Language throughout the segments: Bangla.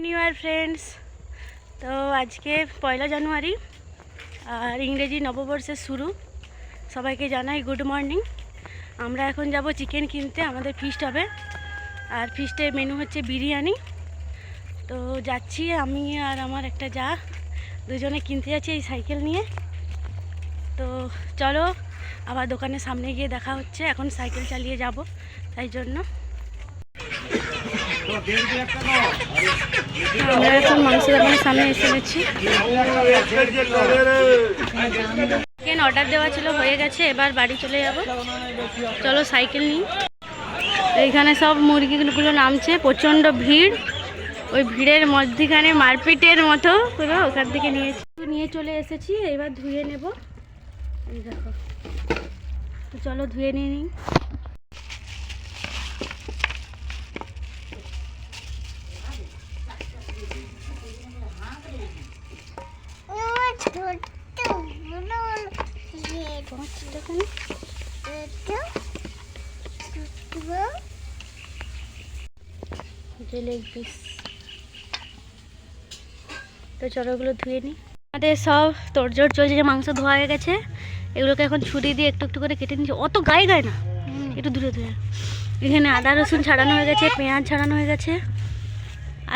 New year friends. তো আজকে 1 জানুয়ারি আর ইংরেজি নববর্ষের শুরু। সবাইকে জানাই গুড মর্নিং। আমরা এখন যাব চিকেন কিনতে, আমাদের ফিস্ট হবে। আর ফিস্টের মেনু হচ্ছে বিরিয়ানি। তো যাচ্ছি আমি আর আমার একটা যা, দুজনে কিনতে যাচ্ছি এই সাইকেল নিয়ে। তো চলো আবার দোকানের সামনে গিয়ে দেখা হচ্ছে। এখন সাইকেল চালিয়ে যাব, তাই জন্য আমরা এখন মাংসের দোকানের সামনে এসে গেছি। চিকেন অর্ডার দেওয়া ছিল, হয়ে গেছে, এবার বাড়ি চলে যাব। চলো সাইকেল নিই। এইখানে সব মুরগিগুলো নামছে, প্রচণ্ড ভিড়। ওই ভিড়ের মধ্যখানে মারপিটের মতো পুরো ওখান থেকে নিয়ে চলে এসেছি। এবার ধুয়ে নেব। এই দেখো, তো চলো ধুয়ে নিয়ে নিই। তো চলো ওগুলো ধুয়ে নিই। আমাদের সব তোড়জোড় চলছে, যে মাংস ধোয়া হয়ে গেছে। এগুলোকে এখন ছুরি দিয়ে একটু একটু করে কেটে নিচ্ছি। অত গায়ে গায়ে না, একটু দূরে দূরে। এখানে আদা রসুন ছাড়ানো হয়ে গেছে, পেঁয়াজ ছাড়ানো হয়ে গেছে,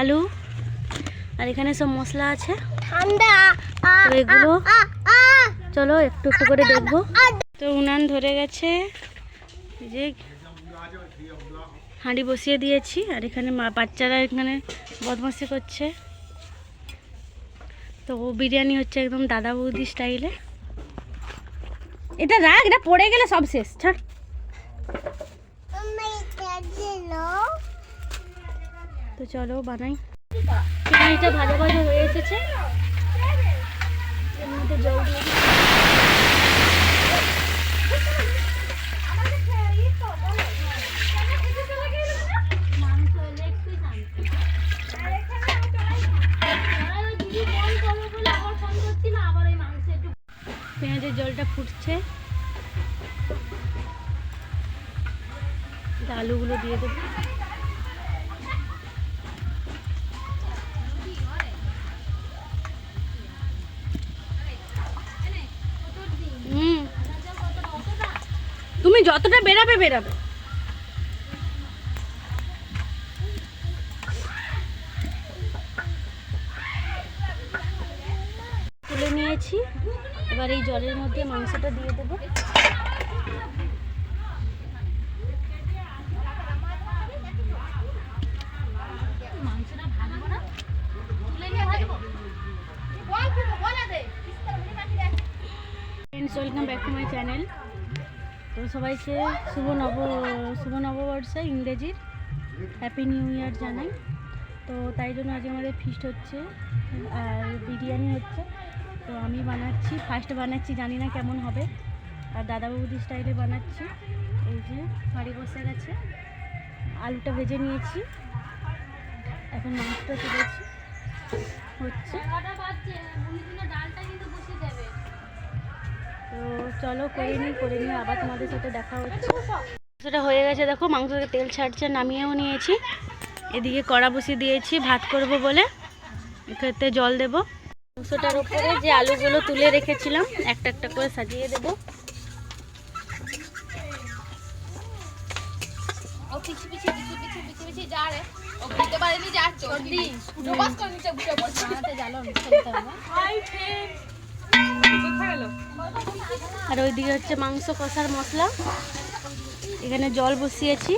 আলু, আর এখানে সব মশলা আছে। তো এগুলো চলো একটু একটু করে দেখবো। তো উনান ধরে গেছে, যে হাঁড়ি বসিয়ে দিয়েছি। আর এখানে বাচ্চারা এখানে বদমাশি করছে। তো বিরিয়ানি হচ্ছে একদম দাদা বৌদি স্টাইলে। এটা রাখ, এটা পড়ে গেলে সব শেষ। ছাড়। তো চলো বানাই। চিকেনটা ভাজা ভাজা হয়ে এসেছে, এর মধ্যে জল দিয়ে পেঁয়াজের জলটা ফুটছে, আলুগুলো দিয়ে দেবো। তুমি যতটা বেরাবে তুলে নিয়েছি। এবার এই জলের মধ্যে মাংসটা দিয়ে দেবো। Welcome back to my channel. তো সবাইকে শুভ নববর্ষে ইংরেজির হ্যাপি নিউ ইয়ার জানাই। তো তাই জন্য আজকে আমাদের ফিস্ট হচ্ছে আর বিরিয়ানি হচ্ছে। তো আমি বানাচ্ছি, ফার্স্ট বানাচ্ছি, জানি না কেমন হবে। আর দাদা বৌদি স্টাইলে বানাচ্ছি। এই যে হাঁড়ি বসে গেছে, আলুটা ভেজে নিয়েছি, এখন মাংসটা তুলেছি হচ্ছে। তো চলো করে নিই আবার তোমাদের সাথে দেখা হচ্ছে। মাংসটা হয়ে গেছে, দেখো মাংসকে তেল ছাড়ছে, নামিয়েও নিয়েছি। এদিকে কড়া বসিয়ে দিয়েছি ভাত করব বলে, এক্ষেত্রে জল দেব। মাংসটার উপরে যে আলুগুলো তুলে রেখেছিলাম একটা একটা করে সাজিয়ে দেব। আর ওইদিকে হচ্ছে মাংস কষার মশলা, এখানে জল বসিয়েছি।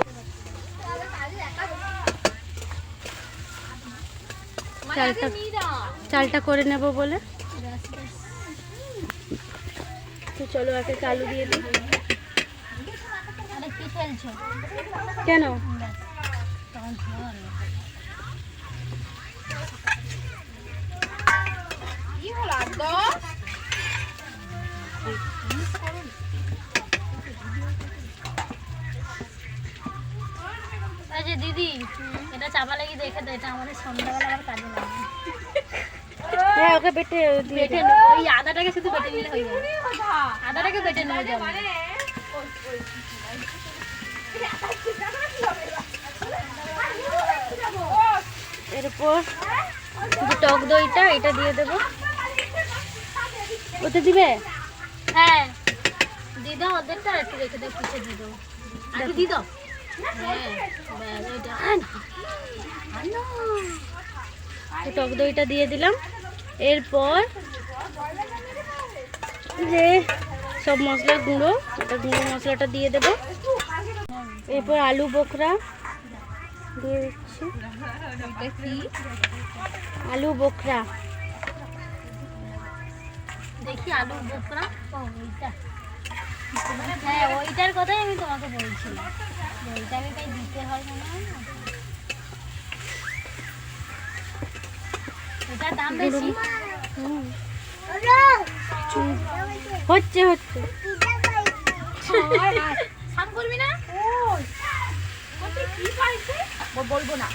চালটা করে নেব বলে। তো চলো একে আলু দিয়ে দিই। কেন দিদি এটা চাপা লাগিয়ে দেখে তো, এটা আমাদের সন্ধ্যাবেলা আবার কাজে লাগবে। হ্যাঁ ওকে বেটে ওই আদাটাকে শুধু বেটে নিলে হয়ে যাবে। আদাটাকে বেটে নেওয়া যাবে। এরপর যে টক দইটা এটা দিয়ে দেবো। ওতে দিবে? হ্যাঁ দিয়ে দাও অর্ধেকটা, আর একটু রেখে দাও, পিছিয়ে দিয়ে দেবো। একটু দিয়ে দাও। টক দইটা দিয়ে দিলাম। এরপর যে সব মশলার গুঁড়ো, এটা গুঁড়ো মশলাটা দিয়ে দেবো। এরপর আলু বোখরা দিয়ে দিচ্ছি। আলু বোখরা দেখি, আলু বোখরা ওইটা, হ্যাঁ ওইটার কথাই আমি তোমাকে বলছিলাম, ওইটাকে তাই দিতে হয় মনে হয় না, এটার দাম বেশি। হচ্ছে হচ্ছে করবি না, বলবো না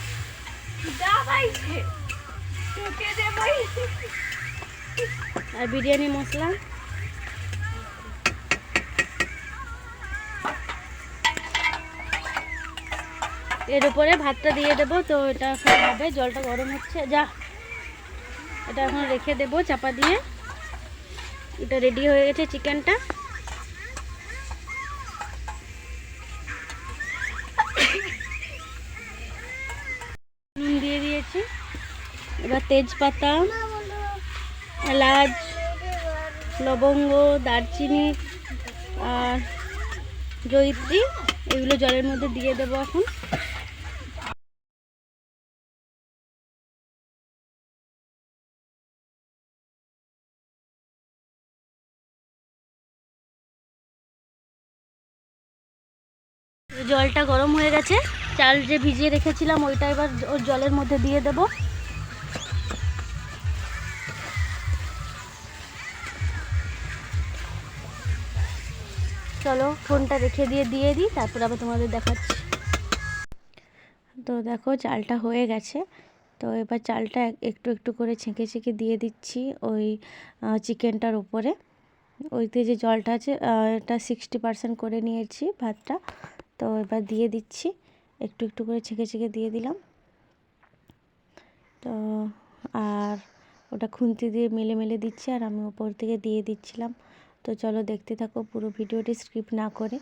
আর বিরিয়ানি মশলা এর উপরে ভাতটা দিয়ে দেবো। তো এটা এখন হবে, জলটা গরম হচ্ছে, যা এটা এখন রেখে দেবো চাপা দিয়ে। এটা রেডি হয়ে গেছে চিকেনটা। নুন দিয়ে দিয়েছি, এবার তেজপাতা, এলাচ, লবঙ্গ, দারচিনি আর জয়িত্রী এগুলো জলের মধ্যে দিয়ে দেবো এখন। জলটা গরম হয়ে গেছে, চাল যে ভিজিয়ে রেখেছিলাম ওইটা এবার ওর জলের মধ্যে দিয়ে দেব। চলো ফোনটা রেখে দিয়ে দিই, তারপর আবার তোমাদের দেখাচ্ছি। তো দেখো চালটা হয়ে গেছে। তো এবার চালটা একটু একটু করে ছেঁকে ছেঁকে দিয়ে দিচ্ছি ওই চিকেনটার উপরে। ওইতে যে জলটা আছে এটা 60% করে নিয়েছি ভাতটা। তো এবার দিয়ে দিচ্ছি, একটু একটু করে ছেঁকে ছেঁকে দিয়ে দিলাম। তো আর ওটা খুন্তি দিয়ে মেলে মেলে দিচ্ছি, আর আমি ওপর থেকে দিয়ে দিচ্ছিলাম। তো চলো দেখতে থাকো পুরো ভিডিওটি স্কিপ না করে।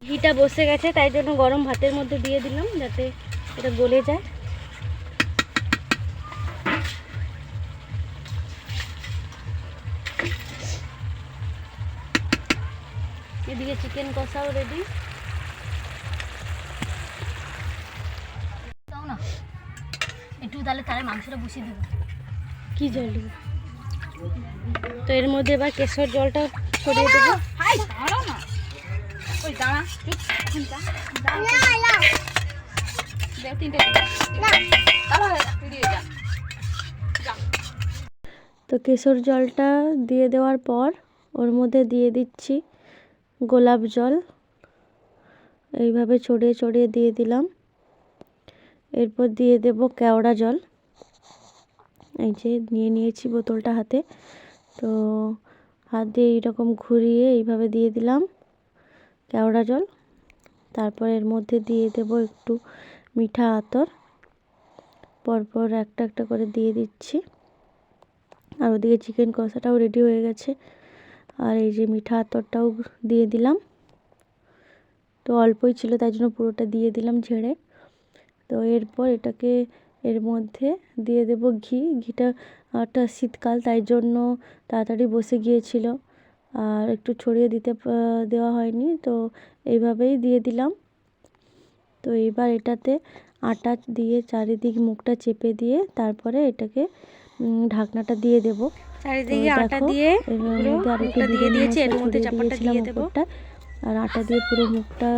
ঘিটা বসে গেছে, তাই জন্য গরম ভাতের মধ্যে দিয়ে দিলাম যাতে এটা গলে যায়। এদিকে চিকেন কষাও রেডি। দাও না একটু, তাহলে মাংসটা বসিয়ে দেবো। কি জল দেবো? তো এর মধ্যে এবার কেশর জলটা ছড়িয়ে দেবো। তো কেশর জলটা দিয়ে দেওয়ার পর ওর মধ্যে দিয়ে দিচ্ছি গোলাপ জল, এইভাবে ছড়িয়ে ছড়িয়ে দিয়ে দিলাম। এরপর দিয়ে দেব কেওড়া জল, এই যে নিয়ে নিয়েছি বোতলটা হাতে। তো হাত দিয়ে এইরকম ঘুরিয়ে এইভাবে দিয়ে দিলাম কেওড়া জল। তারপর এর মধ্যে দিয়ে দেব একটু মিঠা আতর, পরপর একটা একটা করে দিয়ে দিচ্ছি। আর ওদিকে চিকেন কষাটাও রেডি হয়ে গেছে, আর এই যে মিঠা আতরটাও দিয়ে দিলাম। তো অল্পই ছিল তাই জন্য পুরোটা দিয়ে দিলাম ঝেড়ে। তো এরপর এটাকে এর মধ্যে দিয়ে দেব ঘি। ঘিটা শীতকাল তাই জন্য তাড়াতাড়ি বসে গিয়েছিল, আর একটু ছড়িয়ে দেওয়া হয়নি, তো এইভাবেই দিয়ে দিলাম। তো এবার এটাতে আটা দিয়ে চারিদিক মুখটা চেপে দিয়ে তারপরে এটাকে ঢাকনাটা দিয়ে দেব। চারিদিকে আটা দিয়ে দিয়ে দিয়েছি, এর মধ্যে চাপাটা দিয়ে দেব। আর আটা দিয়ে পুরো মুখটা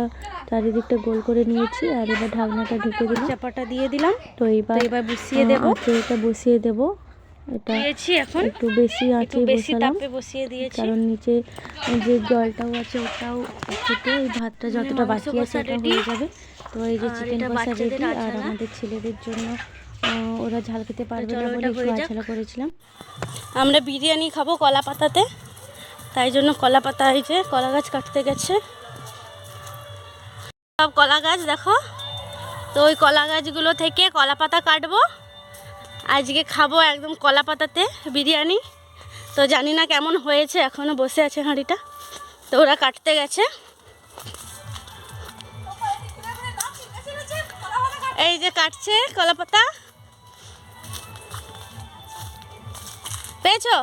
চারিদিকটা গোল করে নিয়েছি, আর এবার ঢাকনাটা ঢেকে দিলাম, চাপাটা দিয়ে দিলাম। তো এবার বসিয়ে দেব, এটা বসিয়ে দেব। এটা এখন একটু বেশি আঁচে বসিয়ে দিয়েছি, কারণ নিচে যে জলটাও আছে ওটাও ফুটে এই ভাতটা যতটা বাকি আছে ওটা হয়ে যাবে। তো এই যে চিকেন কষা রেডি। আর আমাদের ছেলেদের জন্য ওরা ঝাল খেতে পারবে না বলে একটু আছাড়া করেছিলাম। আমরা বিরিয়ানি খাবো কলা পাতাতে, তাই জন্য কলা পাতা এই যে কলা গাছ কাটতে গেছে। সব কলা গাছ দেখো, তো ওই কলা গাছগুলো থেকে কলা পাতা কাটবো, আজকে খাবো একদম কলা পাতাতে বিরিয়ানি। তো জানি না কেমন হয়েছে, এখনও বসে আছে হাঁড়িটা, তো ওরা কাটতে গেছে। এই যে কাটছে কলা পাতা, পেয়েছো?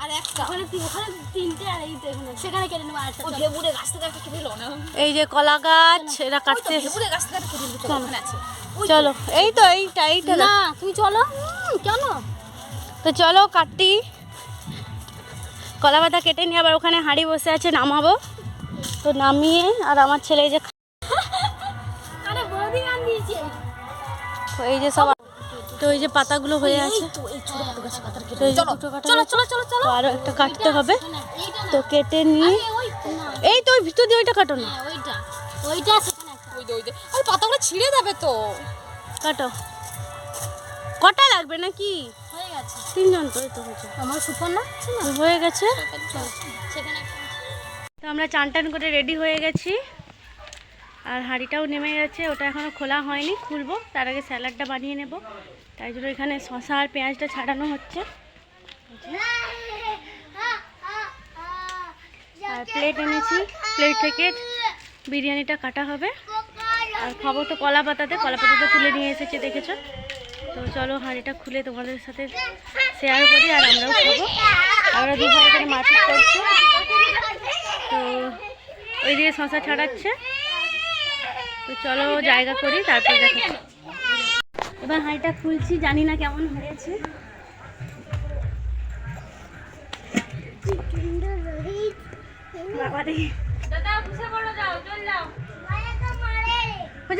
আর একটা ওখানে তিনটে, আর এই দেখুন সেখানে কেটে নেবো। আরেকটা ঘেবুড়ে গাছ থেকে একটা কেটে নেবো না, এই যে কলা গাছ এরা কাটতে। ঘেবুড়ে গাছ থেকে কেটে নেবো, ওখানে আছে। চলো এই তো এইটা না, তুমি চলো। কেন? তো চলো কাটি, কলা পাতা কেটে নিয়ে আবার ওখানে হাঁড়ি বসে আছে, নামাবো। তো নামিয়ে আর আমার ছেলে এই যে এই যে সব, তো এই যে পাতাগুলো হয়ে আছে, আরো একটা কাটতে হবে। তো কেটে নিয়ে এই তো ওই ভিতর দিয়ে ওইটা কাটো না, ওই পাতাগুলো ছিঁড়ে যাবে। তো কাটো, কটা লাগবে নাকি? হয়ে গেছে, তিনজন তো। এই তো আমার সুপর্ণা হয়ে গেছে। তো আমরা চান টান করে রেডি হয়ে গেছি, আর হাঁড়িটাও নেমে গেছে, ওটা এখনও খোলা হয়নি, খুলবো। তার আগে স্যালাডটা বানিয়ে নেব, তাই জন্য এখানে শসা আর পেঁয়াজটা ছাড়ানো হচ্ছে। আর প্লেট এনেছি, প্লেট থেকে বিরিয়ানিটা কাটা হবে। আর খাবো তো কলা পাতাতে, কলা পাতাতে তুলে নিয়ে এসেছে দেখেছো। তো চলো হাঁড়িটা খুলে তোমাদের সাথে শেয়ার করি, আর আমরাও খাবো। আমরা দু ভাই এখানে মারপিট করছি, তো ওই দিকে শসা ছাড়াচ্ছে। তো চলো জায়গা করি, তারপর দেখাচ্ছি। এবার হাঁড়িটা খুলছি, জানি না কেমন হয়েছে।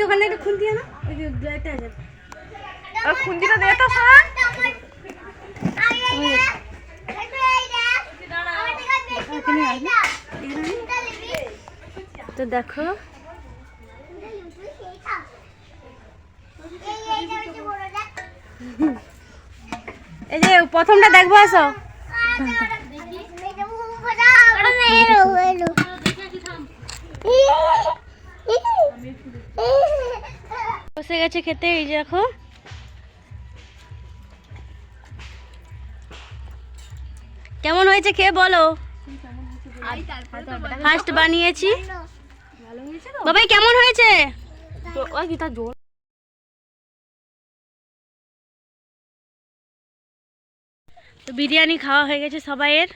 ওখানে একটা খুন্তি না, ওই যে ব্লেডটা আছে, খুন্তিটা দে তো। তো দেখো এই যে প্রথমটা দেখবো, আসো। বসে গেছে খেতে, এই যে দেখো। কেমন হয়েছে খেয়ে বলো। ফার্স্ট বানিয়েছি। বাবাই কেমন হয়েছে? তো বিরিয়ানি খাওয়া হয়ে গেছে সবাইয়ের,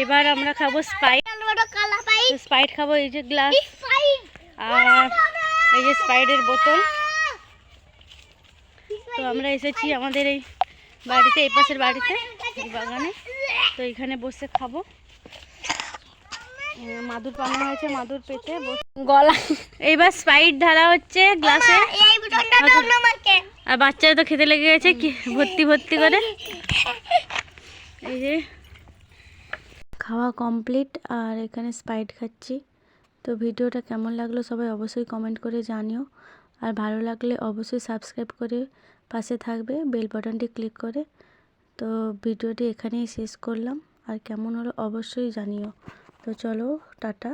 এবার আমরা খাবো স্প্রাইট। স্প্রাইট খাবো, এই যে গ্লাস, আর এই যে স্প্রাইটের বোতল। তো আমরা এসেছি আমাদের এই বাড়িতে, এই পাশের বাড়িতে, এই বাগানে। তো এখানে বসে খাবো। মাদুর পানো হয়েছে, মাদুর পেতে গলা। এইবার স্প্রাইট ঢালা হচ্ছে গ্লাসে, আর বাচ্চারা তো খেতে লেগে গেছে কি ভর্তি ভর্তি করে। এই যে খাওয়া কমপ্লিট, আর এখানে স্প্রাইট খাচ্ছি। তো ভিডিওটা কেমন লাগলো সবাই অবশ্যই কমেন্ট করে জানিও, আর ভালো লাগলে অবশ্যই সাবস্ক্রাইব করে পাশে থাকবে, বেল বাটনটি ক্লিক করে। তো ভিডিওটি এখানেই শেষ করলাম, আর কেমন হলো অবশ্যই জানিও। তো চলো টাটা।